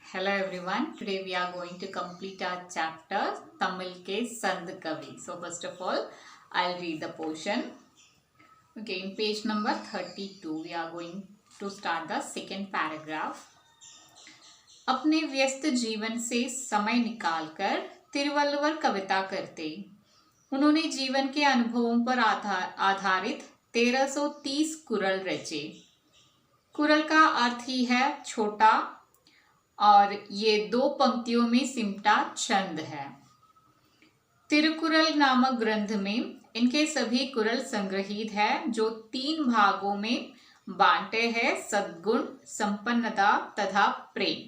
Hello everyone. Today we are going to complete our chapter Tamil ke Sant Kavi. So first of all, I'll read the portion. Okay, in page number 32, we are going to start the second paragraph. अपने व्यस्त जीवन से समय निकालकर तिरुवल्लुवर कविता करते। उन्होंने जीवन के अनुभवों पर आधारित 1330 कुरल रचे। कुरल का अर्थ ही है छोटा और ये दो पंक्तियों में सिमटा छंद है। तिरुकुरल नामक ग्रंथ में इनके सभी कुरल संग्रहित है जो 3 भागों में बांटे हैं: सद्गुण, संपन्नता तथा प्रेम।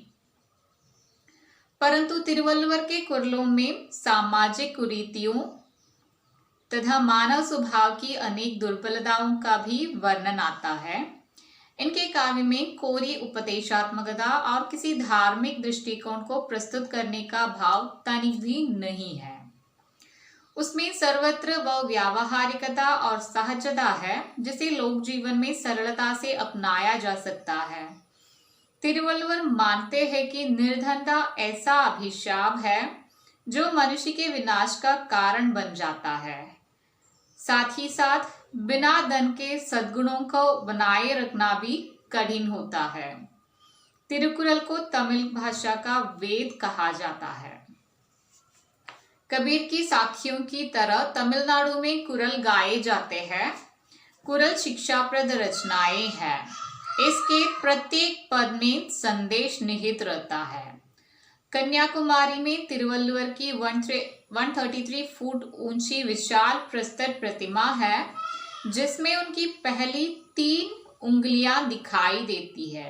परंतु तिरुवल्लुवर के कुरलों में सामाजिक कुरीतियों तथा मानव स्वभाव की अनेक दुर्बलताओं का भी वर्णन आता है। इनके काव्य में कोरी उपदेशात्मकता और किसी धार्मिक दृष्टिकोण को प्रस्तुत करने का भाव तनिक भी नहीं है। उसमें सर्वत्र वह व्यावहारिकता और सहजता है जिसे लोक जीवन में सरलता से अपनाया जा सकता है। तिरुवल्लुवर मानते हैं कि निर्धनता ऐसा अभिशाप है जो मनुष्य के विनाश का कारण बन जाता है। साथ ही साथ बिना धन के सद्गुणों को बनाए रखना भी कठिन होता है। तिरुकुरल को तमिल भाषा का वेद कहा जाता है। कबीर की साखियों की तरह तमिलनाडु में कुरल गाए जाते हैं। कुरल शिक्षाप्रद रचनाएं हैं। इसके प्रत्येक पद में संदेश निहित रहता है। कन्याकुमारी में तिरुवल्लुवर की 133 फुट ऊंची विशाल प्रस्तर प्रतिमा है जिसमें उनकी पहली 3 उंगलियां दिखाई देती है।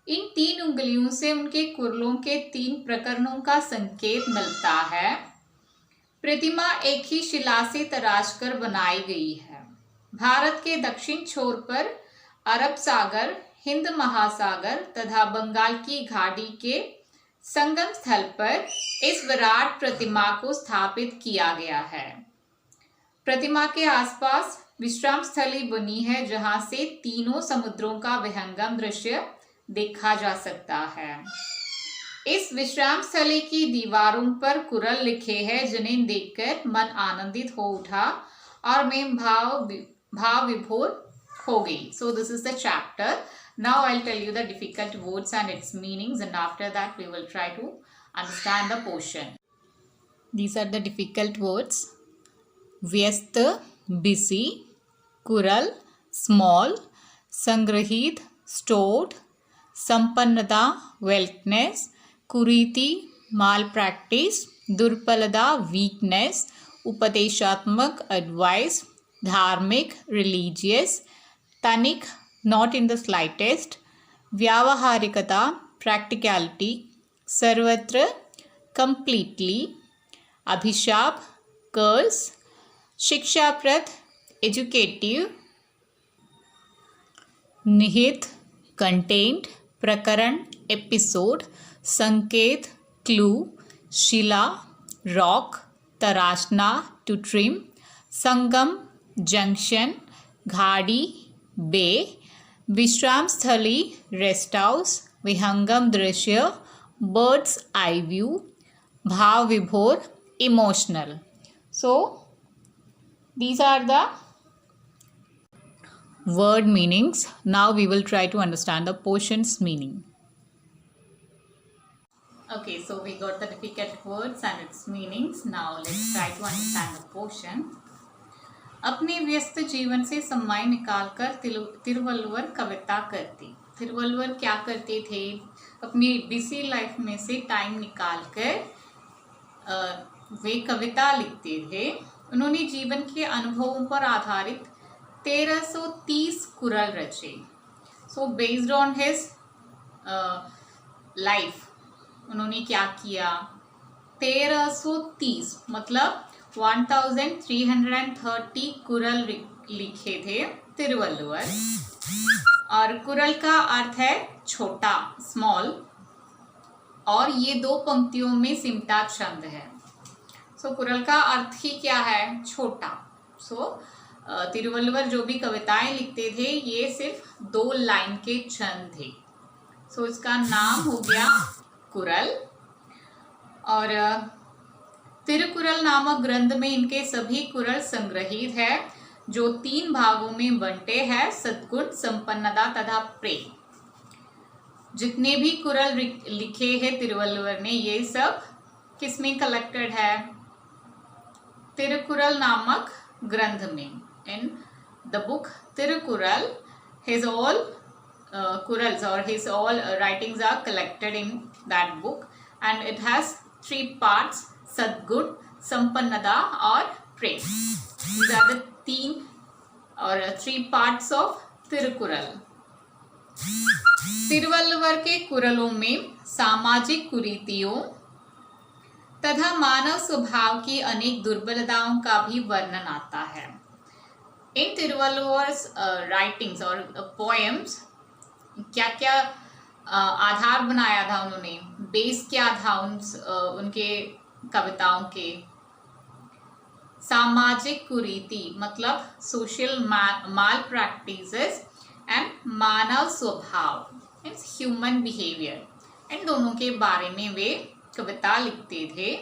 इन 3 उंगलियों से उनके कुरलों के 3 प्रकरणों का संकेत मिलता है। प्रतिमा एक ही शिला से तराश कर बनाई गई है। भारत के दक्षिण छोर पर अरब सागर, हिंद महासागर तथा बंगाल की घाटी के संगम स्थल पर इस विराट प्रतिमा को स्थापित किया गया है। प्रतिमा के आसपास विश्राम स्थली बनी है जहां से तीनों समुद्रों का विहंगम दृश्य देखा जा सकता है। इस विश्राम स्थली की दीवारों पर कुरल लिखे हैं जिन्हें देखकर मन आनंदित हो उठा और मैं भाव विभोर हो गई। So this is the chapter. Now I'll tell you the difficult words and its meanings, and after that we will try to understand the portion. These are the difficult words. व्यस्त busy, कुरल small, संग्रहित stored, संपन्नता wealthness, कुरीति malpractice, दुर्बलता weakness, उपदेशात्मक advice, धार्मिक religious, तनिक not in the slightest, व्यावहारिकता practicality, सर्वत्र completely, अभिशाप curse, शिक्षाप्रद educative, निहित contained, प्रकरण episode, संकेत clue, Shila rock, तराशना to trim, Sangam junction, घाड़ी bay, विश्राम स्थली रेस्ट हाउस, विहंगम दृश्य बर्ड्स आई व्यू, भाव विभोर emotional. So these are the word meanings. Now we will try to understand the portion's meaning. Okay, so we got the difficult words and its meanings. Now let's try to understand the portion. अपने व्यस्त जीवन से समय निकालकर तिरुवल्लुवर कविता करते। तिरुवल्लुवर क्या करते थे? अपनी बिजी लाइफ में से टाइम निकालकर वे कविता लिखते थे। उन्होंने जीवन के अनुभवों पर आधारित 1330 कुरल रचे। So based on his life उन्होंने क्या किया? 1330 मतलब 1330 कुरल लिखे थे तिरुवल्लुवर। और कुरल का अर्थ है छोटा, स्मॉल, और ये 2 पंक्तियों में सिमटा छंद है। सो कुरल का अर्थ ही क्या है? छोटा। सो तिरुवल्लुवर जो भी कविताएं लिखते थे ये सिर्फ 2 लाइन के छंद थे। सो इसका नाम हो गया कुरल। और तिरुकुरल नामक ग्रंथ में इनके सभी कुरल संग्रहित है, जो 3 भागों में बंटे हैं, सद्गुण, संपन्नता तथा प्रेम। जितने भी कुरल लिखे हैं तिरुवल्लुवर ने, ये सब किसमें कलेक्टेड है? तिरुकुरल नामक ग्रंथ में। In the book Thirukkural, his all kurals or his all writings are collected in that book, and it has 3 parts: Sadgun, Sampannada और Prem. These are the 3 or 3 parts of Thirukkural. Thiruvalluvar के कुरलों में सामाजिक कुरीतियों तथा मानव स्वभाव की अनेक दुर्बलताओं का भी वर्णन आता है। इन तिरुवल्लुवर्स राइटिंग्स और पोएम्स क्या क्या आधार बनाया था उन्होंने, बेस क्या था उनके कविताओं के? सामाजिक कुरीति मतलब सोशल माल प्रैक्टिसेस एंड मानव स्वभाव मीन्स ह्यूमन बिहेवियर, इन दोनों के बारे में वे कविता लिखते थे।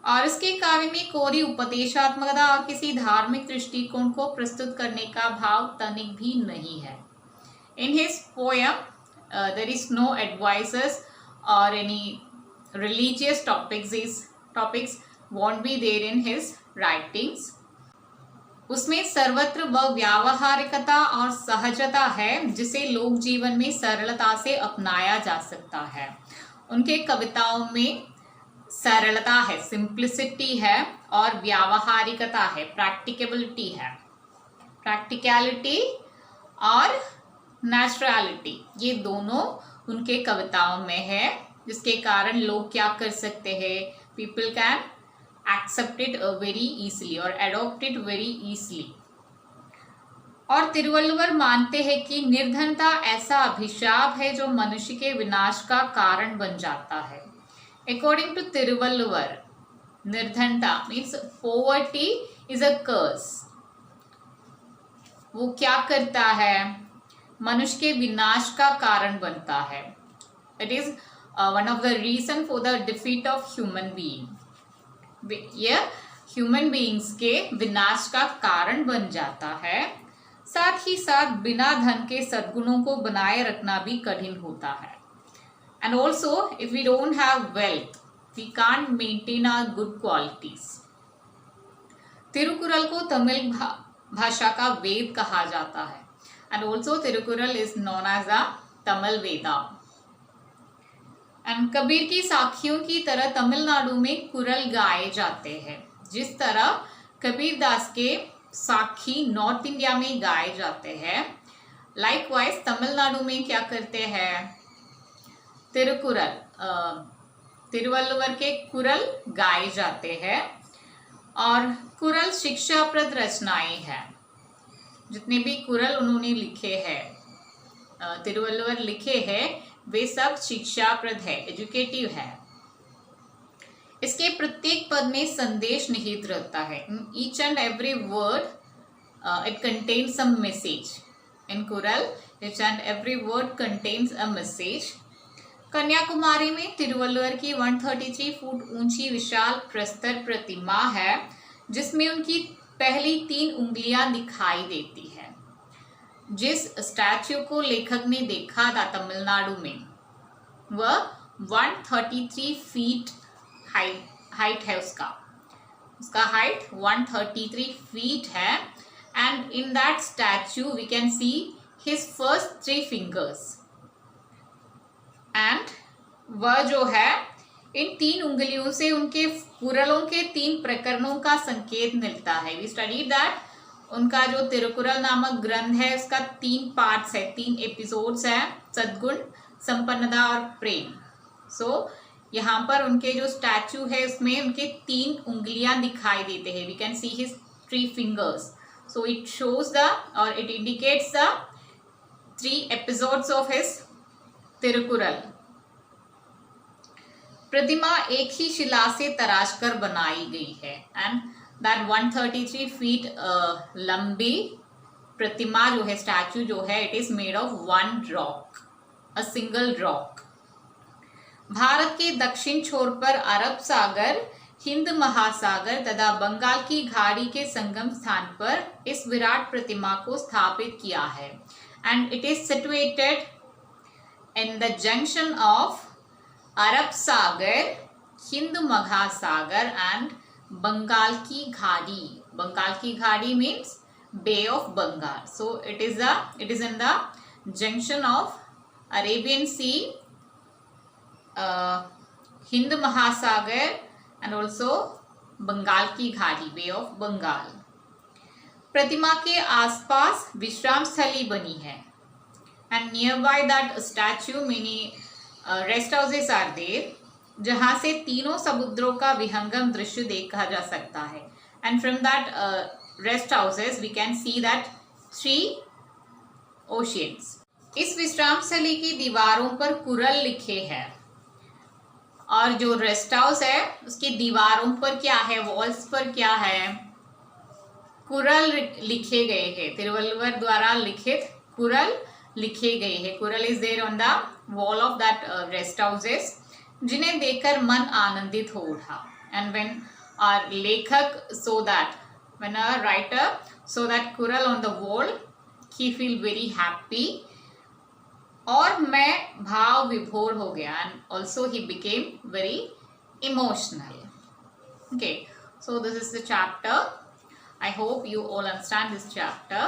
और इसके काव्य में कोरी उपदेशात्मकता और किसी धार्मिक दृष्टिकोण को प्रस्तुत करने का भाव तनिक भी नहीं है। In his poem there is no advices or any religious topics. These topics won't be there in his writings. उसमें सर्वत्र वह व्यावहारिकता और सहजता है जिसे लोक जीवन में सरलता से अपनाया जा सकता है। उनके कविताओं में सरलता है, सिंप्लिसिटी है, और व्यावहारिकता है, प्रैक्टिकेबिलिटी है, प्रैक्टिकलिटी और नेचुरलिटी, ये दोनों उनके कविताओं में है, जिसके कारण लोग क्या कर सकते हैं? People can accept it very easily और एडॉप्ट इट वेरी इजीली। और तिरुवल्लुवर मानते हैं कि निर्धनता ऐसा अभिशाप है जो मनुष्य के विनाश का कारण बन जाता है। अकॉर्डिंग टू तिरुवल्लुवर, निर्धनता मीन्स पॉवर्टी इज अ कर्स। वो क्या करता है? मनुष्य के विनाश का कारण बनता है। It is one of the reason for the defeat of human being. यह ह्यूमन बीइंग्स के विनाश का कारण बन जाता है। साथ ही साथ बिना धन के सद्गुणों को बनाए रखना भी कठिन होता है। And also if we don't have wealth, we can't maintain our good qualities. Thirukkural को तमिल भाषा का वेद कहा जाता है। And also Tirukural is known as the Tamil Veda. And Kabir की साखियों की तरह तमिलनाडु में कुरल गाए जाते हैं। जिस तरह कबीर दास के साखी नॉर्थ इंडिया में गाए जाते हैं, लाइकवाइज तमिलनाडु में क्या करते हैं? तिरुकुरल, तिरुवल्लुवर के कुरल गाए जाते हैं। और कुरल शिक्षाप्रद रचनाएं हैं। जितने भी कुरल उन्होंने लिखे हैं, तिरुवल्लुवर लिखे हैं, वे सब शिक्षाप्रद है, एजुकेटिव है। इसके प्रत्येक पद में संदेश निहित रहता है। Each and every word it contains some message. In kural each and every word contains a message. Kanyakumari में तिरुवल्लुवर की 133 फुट ऊंची विशाल प्रस्तर प्रतिमा है, जिसमें उनकी पहली 3 उंगलियां दिखाई देती है। जिस स्टैच्यू को लेखक ने देखा था तमिलनाडु में, वह 133 फीट हाइट है। उसका हाइट 133 फीट है। And in that statue we can see his first 3 fingers. And वह जो है इन 3 उंगलियों से उनके कुरलों के 3 प्रकरणों का संकेत मिलता है। वी स्टडी दैट उनका जो तिरुकुरल नामक ग्रंथ है, उसका 3 पार्ट्स है, 3 एपिसोड्स हैं, सद्गुण, संपन्नता और प्रेम। सो यहाँ पर उनके जो स्टैचू है उसमें उनके 3 उंगलियां दिखाई देते हैं। We can see his 3 fingers. So it shows the or it indicates the 3 episodes of his Thirukkural. प्रतिमा एक ही शिला से तराश कर बनाई गई है। एंड दैट 133 फीट लंबी प्रतिमा जो है, स्टैचू जो है, it is made of 1 rock, a single rock. Bharat के दक्षिण छोर पर अरब सागर, हिंद महासागर तथा बंगाल की खाड़ी के संगम स्थान पर इस विराट प्रतिमा को स्थापित किया है and it is situated in the junction of Arab Sagar, Hind Mahasagar and Bengal की खाड़ी. बंगाल की खाड़ी means bay of Bengal. So it is in the junction of Arabian Sea, Hind Mahasagar and also Bengal की खाड़ी, बे ऑफ बंगाल. प्रतिमा के आसपास विश्राम स्थली बनी है and nearby that statue many rest houses are there, जहाँ से तीनों समुद्रों का विहंगम दृश्य देखा जा सकता है. And from that rest houses we can see that 3 oceans. इस विश्राम स्थली की दीवारों पर कुरल लिखे हैं और जो रेस्ट हाउस है उसकी दीवारों पर क्या है, वॉल्स पर क्या है, कुरल लिखे गए हैं. तिरुवल्लुवर द्वारा लिखित कुरल लिखे गए हैं. Kural is there on the wall of that rest houses, जिन्हें देखकर मन आनंदित हो उठा. एंड व्हेन आवर लेखक saw that, when a writer saw that kural on the wall, he feel very happy. और मैं भाव विभोर हो गया and also he became very emotional. Okay, so this is the chapter. I hope you all understand this chapter.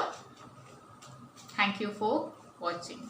Thank you for watching.